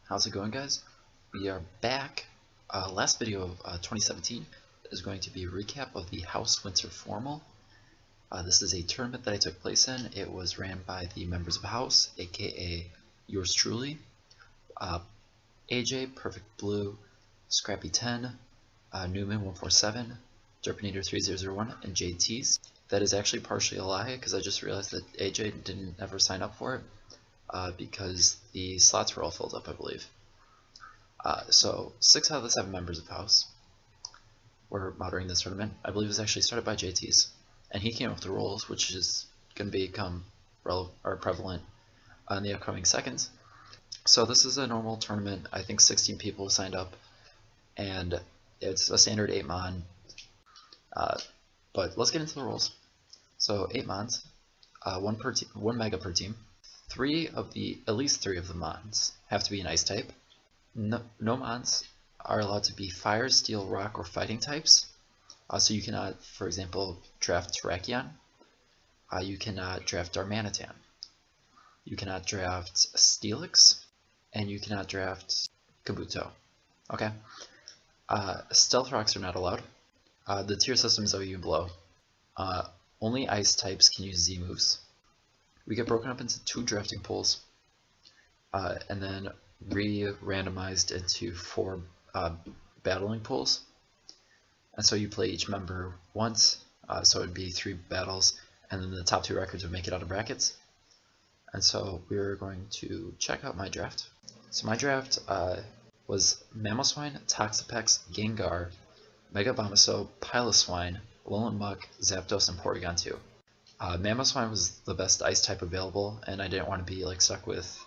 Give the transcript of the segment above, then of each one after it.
How's it going, guys? We are back. Last video of 2017 is going to be a recap of the House Winter Formal. This is a tournament that I took place in. It was ran by the members of House, aka yours truly, AJ, Perfect Blue, Scrappy 10, Newman 147, Derpinator 3001, and JT's. That is actually partially a lie because I just realized that AJ didn't ever sign up for it because the slots were all filled up, I believe. So 6 out of the 7 members of House were moderating this tournament. I believe it was actually started by JT's, and he came up with the rules, which is going to become prevalent in the upcoming seconds. So this is a normal tournament. I think 16 people signed up, and it's a standard 8 mon. But let's get into the rules. So 8 mons, 1 mega per team. At least 3 of the mons have to be an ice type. No mons are allowed to be fire, steel, rock, or fighting types. So you cannot, for example, draft Terrakion. You cannot draft Darmanitan. You cannot draft Steelix. And you cannot draft Kabuto. Okay? Stealth rocks are not allowed. The tier system is OU and below. Only ice types can use Z moves. We get broken up into 2 drafting pools, and then re-randomized into 4 battling pools. And so you play each member once, so it would be 3 battles, and then the top 2 records would make it out of brackets. And so we're going to check out my draft. So my draft was Mamoswine, Toxapex, Gengar, Mega Bomaso, Piloswine, Alolan Muck, Zapdos, and Porygon 2. Mamoswine was the best ice type available, and I didn't want to be stuck with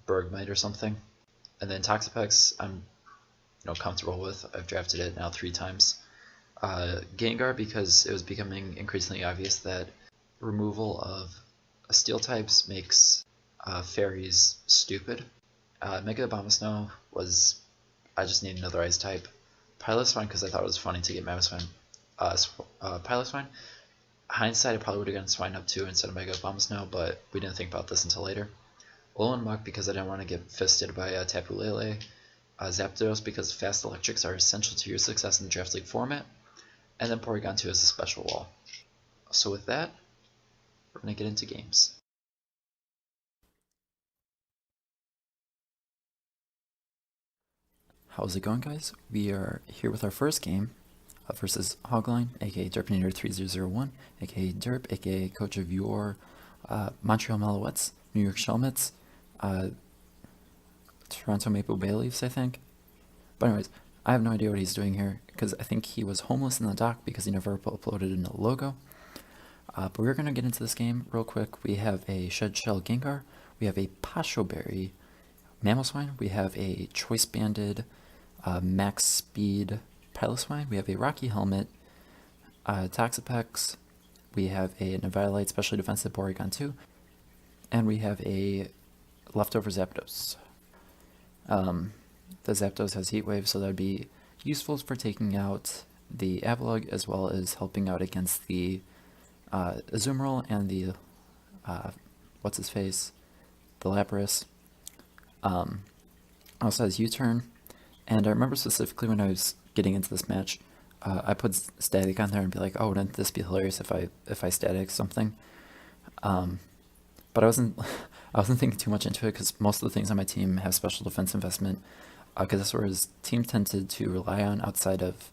Bergmite or something. And then Toxapex I'm comfortable with. I've drafted it now 3 times. Gengar, because it was becoming increasingly obvious that removal of steel types makes fairies stupid. Mega Abomasnow was, I just need another ice type. Piloswine, because I thought it was funny to get Mamoswine. Piloswine, hindsight, I probably would have gotten Swine up 2 instead of Mega Abomasnow, but we didn't think about this until later. Alolan Muck, because I didn't want to get fisted by Tapu Lele. Zapdos, because fast electrics are essential to your success in the Draft League format. And then Porygon 2 is a special wall. So with that, we're going to get into games. How's it going, guys? We are here with our first game versus Hogline, aka Derpinator 3001, aka Derp, aka coach of your Montreal Meloettes, New York Shelmets, Toronto Maple Bay Leafs, I think. But anyways, I have no idea what he's doing here, because I think he was homeless in the dock because he never uploaded a logo. But we're going to get into this game real quick. We have a Shed Shell Gengar, we have a Pasho Berry Mamoswine, we have a Choice Banded Max Speed Piloswine, we have a Rocky Helmet Toxapex, we have a Nevilite Specially Defensive Porygon 2, and we have a leftover Zapdos. The Zapdos has Heat Wave, so that would be useful for taking out the Avalugg as well as helping out against the Azumarill and the what's-his-face, the Lapras. Also has U-Turn, and I remember specifically when I was getting into this match, I put Static on there and be like, oh, wouldn't this be hilarious if I Static something? But I wasn't thinking too much into it because most of the things on my team have special defense investment, because that's where his team tended to rely on outside of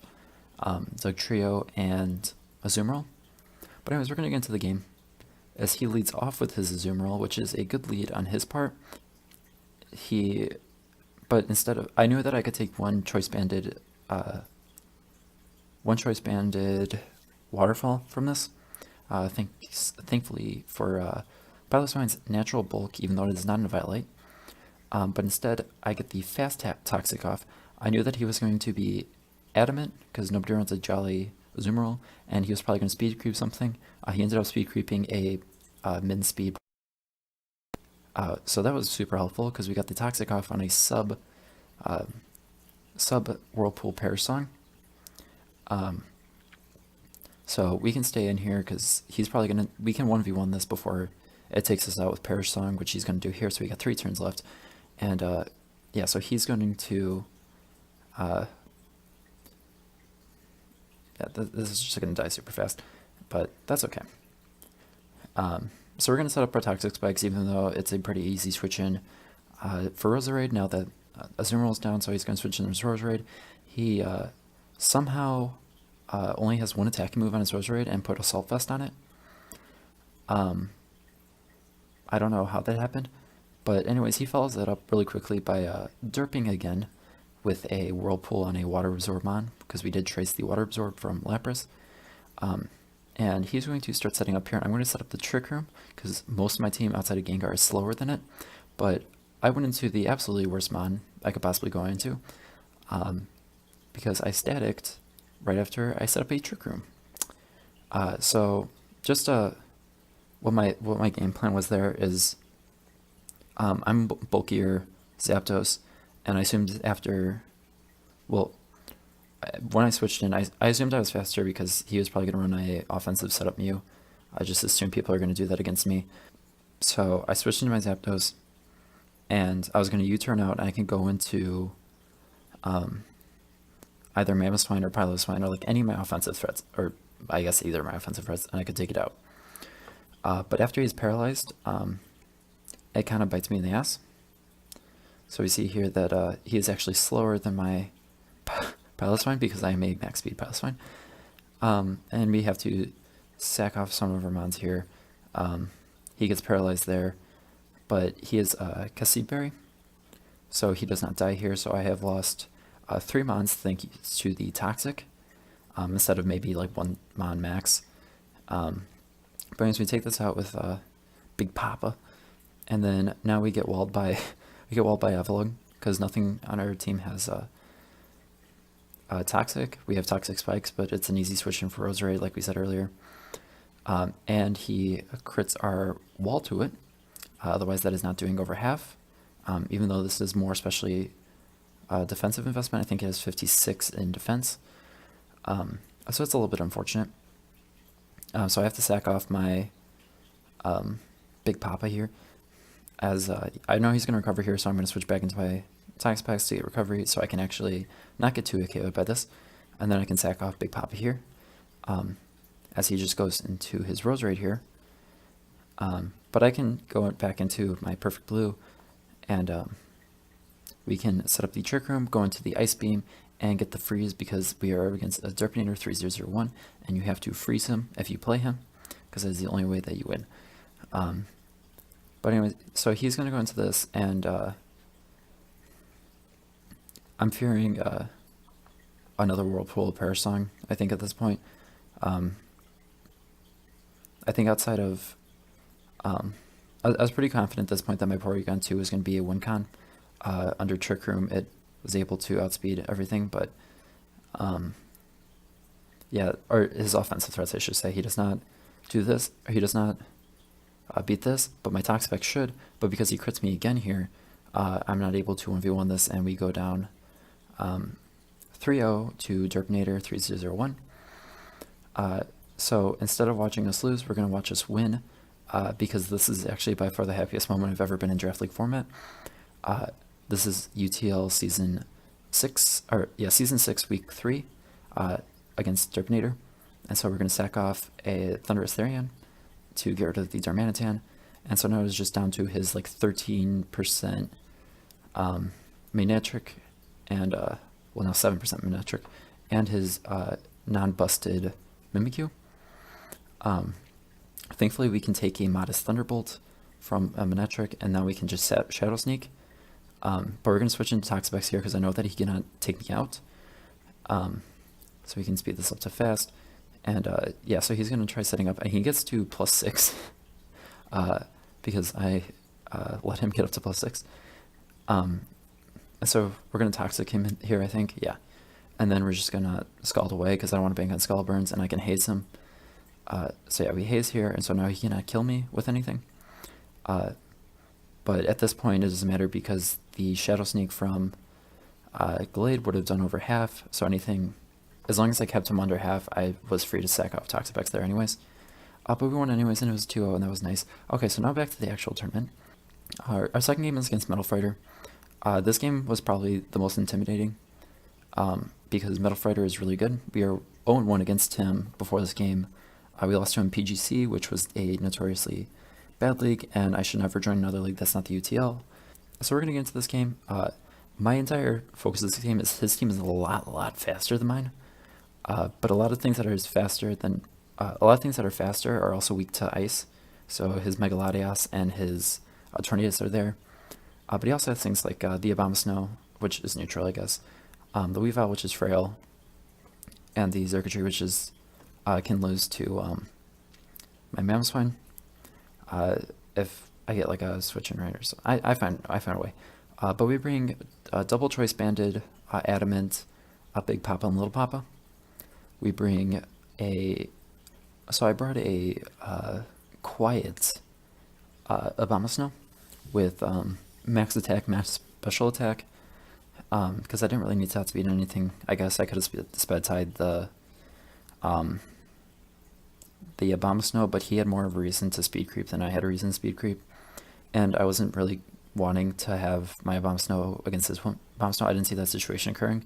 Dugtrio and Azumarill. But anyways, we're going to get into the game as he leads off with his Azumarill, which is a good lead on his part. But instead of, I knew that I could take one choice banded Waterfall from this. Thankfully for Piloswine's natural bulk, even though it is not a Violet. But instead, I get the Fast Tap Toxic off. I knew that he was going to be adamant, because nobody runs a Jolly Azumarill, and he was probably going to speed creep something. He ended up speed creeping a min speed. So that was super helpful, because we got the Toxic off on a sub Whirlpool Perish Song. So we can stay in here, because he's probably going to, we can 1v1 this before it takes us out with Perish Song, which he's going to do here, so we got 3 turns left. And yeah, so he's going to, yeah, this is just going to die super fast, but that's okay. So we're going to set up our Toxic Spikes, even though it's a pretty easy switch in. For Roserade, now that Azumarill down, so he's going to switch in his Roserade. He somehow only has one attacking move on his Roserade and put Assault Vest on it. I don't know how that happened, but anyways, he follows that up really quickly by derping again with a Whirlpool on a Water Absorb Mon, because we did trace the Water Absorb from Lapras. And he's going to start setting up here. I'm going to set up the Trick Room, because most of my team outside of Gengar is slower than it, but I went into the absolutely worst Mon I could possibly go into, because I staticked right after I set up a Trick Room. So just what my game plan was there is, I'm bulkier Zapdos, and I assumed after, well, when I switched in, I assumed I was faster because he was probably going to run a offensive setup Mew. I just assumed people are going to do that against me. So I switched into my Zapdos, and I was going to U-turn out, and I can go into either Mamoswine or Piloswine, or like any of my offensive threats, or I guess either of my offensive threats, and I could take it out. But after he's paralyzed, it kind of bites me in the ass. So we see here that he is actually slower than my Piloswine, because I am a max speed Piloswine. And we have to sack off some of our mons here. He gets paralyzed there, but he is Cassid Berry, so he does not die here. So I have lost 3 mons thanks to the Toxic, instead of maybe like 1 mon max. But anyways, we take this out with Big Papa, and then now we get walled by Avalugg, because nothing on our team has Toxic. We have Toxic Spikes, but it's an easy switch in for Roserade, like we said earlier. And he crits our wall to it. Otherwise, that is not doing over half. Even though this is more especially defensive investment, I think it has 56 in defense. So it's a little bit unfortunate. So I have to sack off my Big Papa here, as I know he's going to recover here, so I'm going to switch back into my Toxic Spikes to get recovery, so I can actually not get too KO'd by this, and then I can sack off Big Papa here, as he just goes into his Roserade here. But I can go back into my Perfect Blue, and we can set up the Trick Room, go into the Ice Beam, and get the freeze, because we are against a Derpinator 3001, and you have to freeze him if you play him, because that is the only way that you win. But anyway, so he's going to go into this, and I'm fearing another Whirlpool Perish Song, I think, at this point. I think outside of... I was pretty confident at this point that my Porygon 2 was going to be a win-con. Under Trick Room, it was able to outspeed everything, but yeah, or his offensive threats, I should say. He does not do this, or he does not beat this, but my Toxapex should. But because he crits me again here, I'm not able to 1v1 this, and we go down 3-0 to Derpinator 3001. So instead of watching us lose, we're going to watch us win, because this is actually by far the happiest moment I've ever been in Draft League format. This is UTL Season 6, Season 6, Week 3, against Derpinator. And so we're going to sack off a Thundurus Therian to get rid of the Darmanitan. And so now it's just down to his like 13% Manectric, and well, now 7% Manectric, and his non-busted Mimikyu. Thankfully, we can take a modest Thunderbolt from a Manectric, and now we can just set Shadow Sneak. But we're going to switch into Toxapex here, because I know that he cannot take me out. So we can speed this up to fast. And yeah, so he's going to try setting up, and he gets to +6, because I let him get up to +6. So we're going to Toxic him in here, I think, yeah. And then we're just going to Scald away, because I don't want to bank on Skull Burns, and I can haze him. So yeah, we haze here, and so now he cannot kill me with anything. But at this point, it doesn't matter, because the Shadow Sneak from Glade would have done over half, so anything, as long as I kept him under half, I was free to sack off Toxapex there anyways. But we won anyways, and it was 2-0, and that was nice. Okay, so now back to the actual tournament. Our second game is against Metal Fighter. This game was probably the most intimidating because Metal Fighter is really good. We are 0-1 against him before this game. We lost to him in PGC, which was a notoriously bad league, and I should never join another league that's not the UTL. So we're going to get into this game. My entire focus of this game is his team is a lot faster than mine. But a lot of things that are faster than a lot of things that are faster are also weak to ice. So his Megaladios and his Tornadus are there. But he also has things like the Abomasnow, which is neutral, I guess. The Weavile, which is frail, and the Xurkitree, which is can lose to my Mamoswine. If I get like a switch in right or so, I find a way. But we bring double choice banded, adamant, Big Papa and Little Papa. We bring so I brought a quiet Abomasnow with max attack, max special attack, because I didn't really need to outspeed anything. I guess I could have sped tied the Abomasnow, but he had more of a reason to speed creep than I had a reason to speed creep, and I wasn't really wanting to have my Abomasnow against his Abomasnow. I didn't see that situation occurring,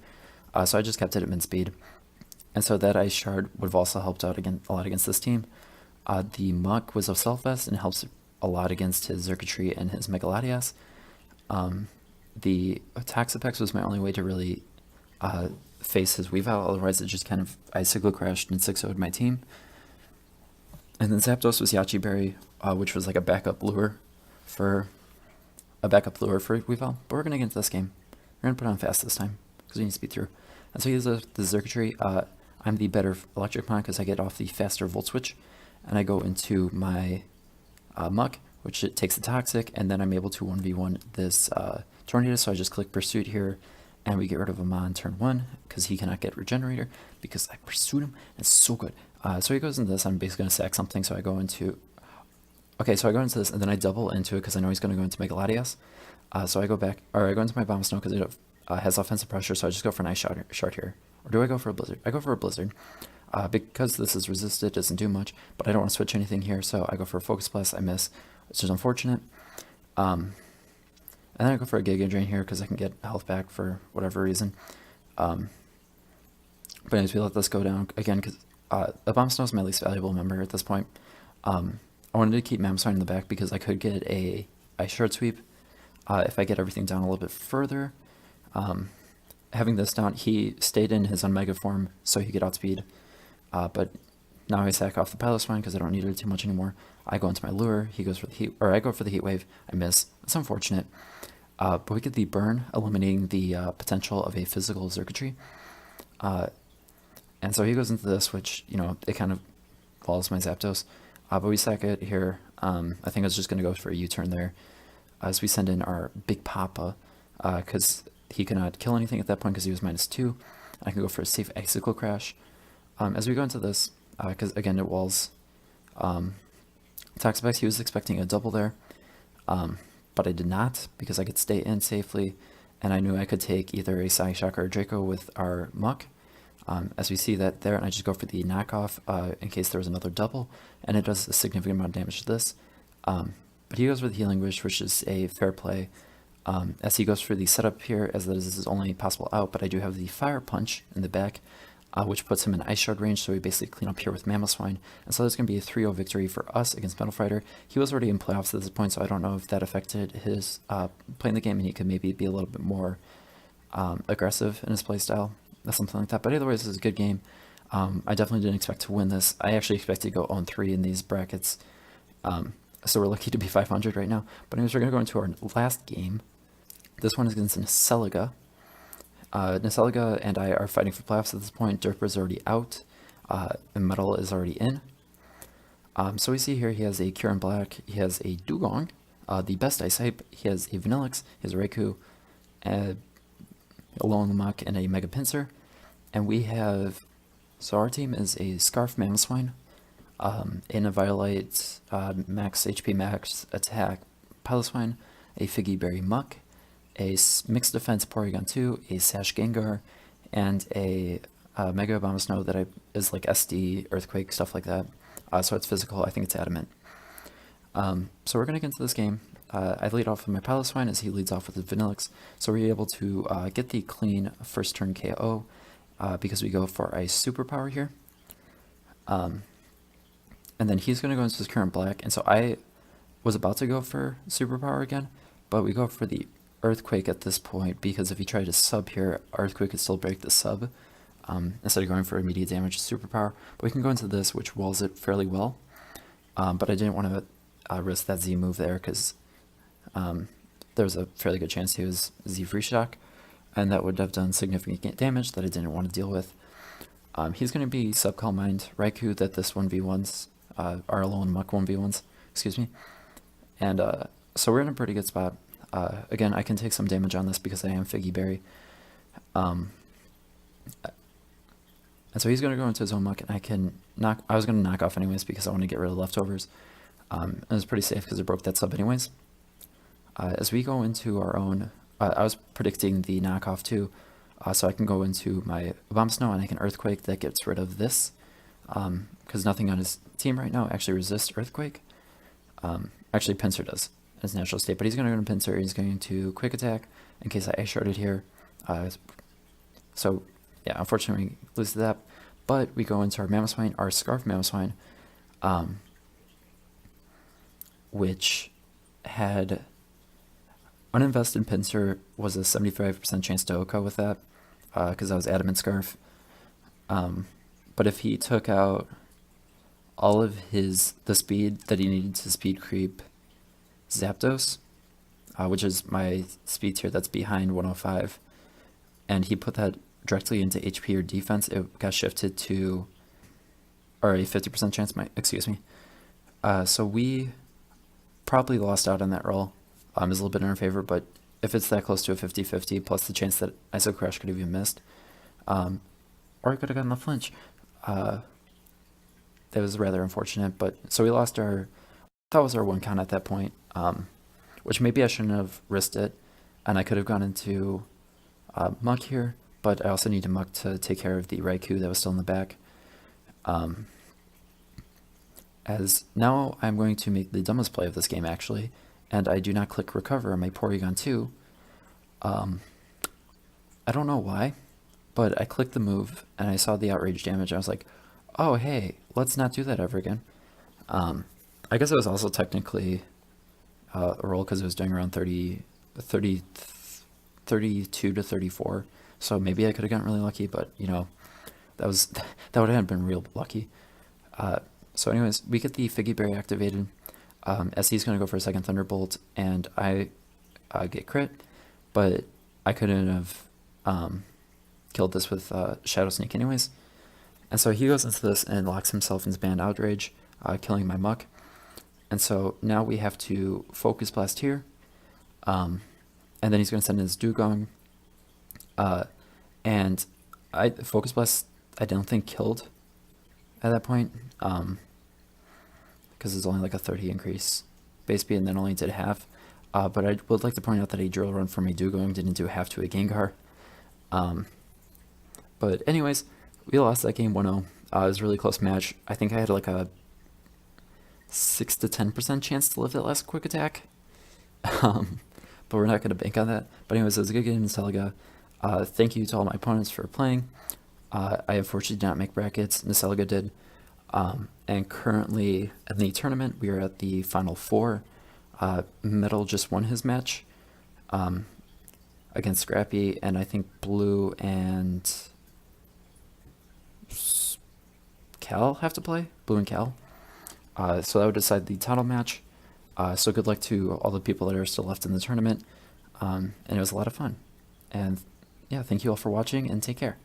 so I just kept it at mid speed. And so that Ice Shard would have also helped out a lot against this team. The Muck was of Self-Vest and helps a lot against his Xurkitree and his Megaladios. The Toxapex was my only way to really face his Weavile, otherwise it just kind of, I Sigil crashed and 6-0'd my team. And then Zapdos was Yachi Berry, which was like a backup lure for Weavile. But we're going to get into this game. We're going to put on fast this time, because we need to speed through. And so he has the Xurkitree. I'm the better electric mod because I get off the faster Volt Switch, and I go into my Muck, which it takes the Toxic, and then I'm able to 1v1 this Tornadus, so I just click Pursuit here, and we get rid of him on turn 1, because he cannot get Regenerator, because I pursued him, and it's so good. So he goes into this, I'm basically going to sack something, so I go into... Okay, so I go into this, and then I double into it, because I know he's going to go into Megaladios. So I go into my Abomasnow, because it has offensive pressure, so I just go for an Ice Shard here. Or do I go for a Blizzard? I go for a Blizzard. Because this is resisted, it doesn't do much, but I don't want to switch anything here, so I go for a Focus Blast. I miss, which is unfortunate. And then I go for a Giga Drain here, because I can get health back for whatever reason. But anyways, we let this go down again, because Abomasnow is my least valuable member at this point. I wanted to keep Mamoswine in the back, because I could get a Ice Shard Sweep if I get everything down a little bit further. Having this down, he stayed in his Unmega form so he could outspeed, but now I sack off the Piloswine because I don't need it too much anymore. I go into my lure, he goes for the heat, or I go for the Heat Wave, I miss. It's unfortunate, but we get the burn, eliminating the potential of a physical Xurkitree, and so he goes into this, which, you know, it kind of follows my Zapdos, but we sack it here. I think I was just going to go for a U-turn there, as we send in our Big Papa, because he cannot kill anything at that point because he was -2. I can go for a safe Icicle Crash. As we go into this, because again it walls Toxapex, he was expecting a double there, but I did not, because I could stay in safely, and I knew I could take either a Psyshock or a Draco with our Muck. As we see that there, and I just go for the knockoff in case there was another double, and it does a significant amount of damage to this. But he goes for the Healing Wish, which is a fair play. As he goes for the setup here, as that is his only possible out, but I do have the Fire Punch in the back, which puts him in Ice Shard range, so we basically clean up here with Mamoswine. And so there's going to be a 3-0 victory for us against Metal Fighter. He was already in playoffs at this point, so I don't know if that affected his playing the game, and he could maybe be a little bit more aggressive in his playstyle, something like that. But either way, this is a good game. I definitely didn't expect to win this. I actually expected to go 0-3 in these brackets, so we're lucky to be 500 right now. But anyways, we're going to go into our last game. This one is against Neseliga. Neseliga and I are fighting for playoffs at this point. Derper is already out, and Metal is already in. So we see here he has a Cure in Black, he has a Dugong, the best Ice type, he has a Vanillix, he has a Raikou, a Alolan Muck, and a Mega Pinsir. And we have, so our team is a Scarf Mamoswine, in a Violite, max HP, max attack Piloswine, a Figgy Berry Muck, a Mixed Defense Porygon 2, a Sash Gengar, and a Mega Abomasnow that is like SD, Earthquake, stuff like that. So it's physical, I think it's adamant. So we're going to get into this game. I lead off with my Piloswine as he leads off with his Vanillix. So we're able to get the clean first turn KO because we go for a superpower here. And then he's going to go into his current black. And so I was about to go for superpower again, but we go for the Earthquake at this point because if he tried to sub here, Earthquake could still break the sub instead of going for immediate damage superpower. But we can go into this, which walls it fairly well. But I didn't want to risk that Z move there because there was a fairly good chance he was Z free shock, and that would have done significant damage that I didn't want to deal with. He's going to be Subcall Mind Raikou that this 1v1s, our alone Muck 1v1s, excuse me. And so we're in a pretty good spot. Again, I can take some damage on this because I am Figgy Berry. And so he's going to go into his own Muck, and I was going to knock off anyways because I want to get rid of leftovers. And it was pretty safe because it broke that sub anyways. As we go into our own, I was predicting the knockoff too, so I can go into my Abomasnow and I can Earthquake. That gets rid of this, because nothing on his team right now actually resists Earthquake. Actually, Pinsir does in his natural state, but he's going to go to Pinsir. He's going to Quick Attack in case I Ice-Sharded here. So yeah, unfortunately we lose to that, but we go into our Mamoswine, our Scarf Mamoswine, which had uninvested Pinsir was a 75% chance to OHKO with that, because I was Adamant Scarf. But if he took out all of the speed that he needed to speed creep Zapdos, which is my speed tier that's behind 105, and he put that directly into HP or defense, it got shifted to, or a 50% chance, excuse me. So we probably lost out on that roll. Is a little bit in our favor, but if it's that close to a 50-50, plus the chance that Iso Crush could have even missed, or I could have gotten the flinch, that was rather unfortunate. But so we lost that was our one count at that point, which maybe I shouldn't have risked it, and I could have gone into Muck here, but I also need to Muck to take care of the Raikou that was still in the back. As now I'm going to make the dumbest play of this game actually, and I do not click recover on my Porygon 2. I don't know why, but I clicked the move and I saw the outrage damage. I was like, oh hey, let's not do that ever again. I guess it was also technically a roll because it was doing around 32 to 34. So maybe I could have gotten really lucky, but you know, that would have been real lucky. So anyways, we get the Figgy Berry activated. SC's going to go for a second Thunderbolt, and I get crit, but I couldn't have killed this with Shadow Sneak anyways. And so he goes into this and locks himself into Band Outrage, killing my Muck. And so now we have to Focus Blast here, and then he's going to send in his Dugong. And Focus Blast I don't think killed at that point, because it's only like a 30 increase base speed and then only did half. But I would like to point out that a Drill Run from a Dugong didn't do half to a Gengar. But anyways, we lost that game 1-0. It was a really close match. I think I had like a 6 to 10% chance to live that last Quick Attack. But we're not going to bank on that. But anyways, it was a good game in Celica. Thank you to all my opponents for playing. I unfortunately did not make brackets. Celica did. And currently in the tournament, we are at the final four. Metal just won his match against Scrappy, and I think Blue and Cal have to play. Blue and Cal. So that would decide the title match. So good luck to all the people that are still left in the tournament. And it was a lot of fun. And yeah, thank you all for watching, and take care.